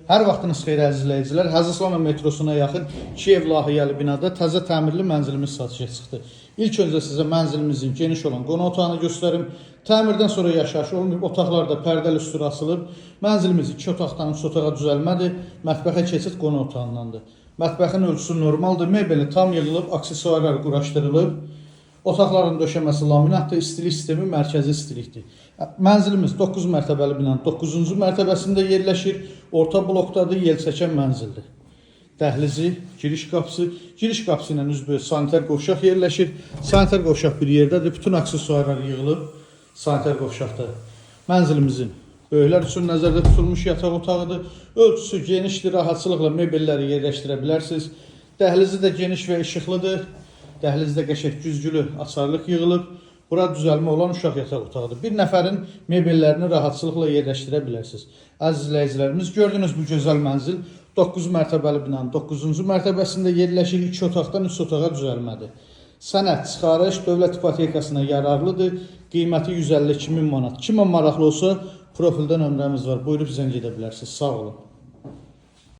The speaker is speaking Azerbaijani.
Hər vaxtınız xeyir əziz izləyicilər. Hacı Aslanov metrosuna yaxın Kiyev layihəli binada təzə təmirli mənzilimiz satışa çıxdı. İlk öncə sizə mənzilimizin geniş olan qonaq otağını göstərim. Təmirdən sonra yaşayış olmayıb, otaqlarda pərdəli üstü asılıb. Mənzilimiz 2 otaqdan 3 otağa düzəlmədir. Mətbəxə keçid qonaq otağındandır. Mətbəxin ölçüsü normaldır. Mebeli tam yığılıb, aksesuarlar quraşdırılıb. Otaqların döşəməsi laminatdır, istilik sistemi mərkəzi istilikdir. Mənzilimiz 9 mərtəbəli binanın 9-cu mərtəbəsində yerləşir. Orta blokdadır, yelçəkən mənzildir. Dəhlizi, giriş qapısı ilə üzbəüz sanitar qovşaq yerləşir. Sanitar qovşaq bir yerdədir, bütün aksesuarlar yığılıb sanitar qovşaqda. Mənzilimizin böyüklər üçün nəzərdə tutulmuş yataq otağıdır. Ölçüsü genişdir, rahatçılıqla mebelləri yerləşdirə bilərsiniz. Dəhlizi də geniş və işıqlıdır. Dəhlizdə qəşəng güzgülü açarlıq yığılıb. Bura düzəlmə olan uşaq yataq otağıdır. Bir nəfərin mebellərini rahatçılıqla yerləşdirə bilərsiniz. Əziz izləyicilərimiz, gördüyünüz bu gözəl mənzil 9 mərtəbəli binanın 9-cu mərtəbəsində yerləşir. 2 otaqdan 3 otağa düzəlmədir. Sənəd çıxarış dövlət ipotekasına yararlıdır. Qiyməti 152.000 manat. Kimə maraqlı olsa profildə nömrəmiz var. Buyurub zəng edə bilərsiniz. Sağ olun.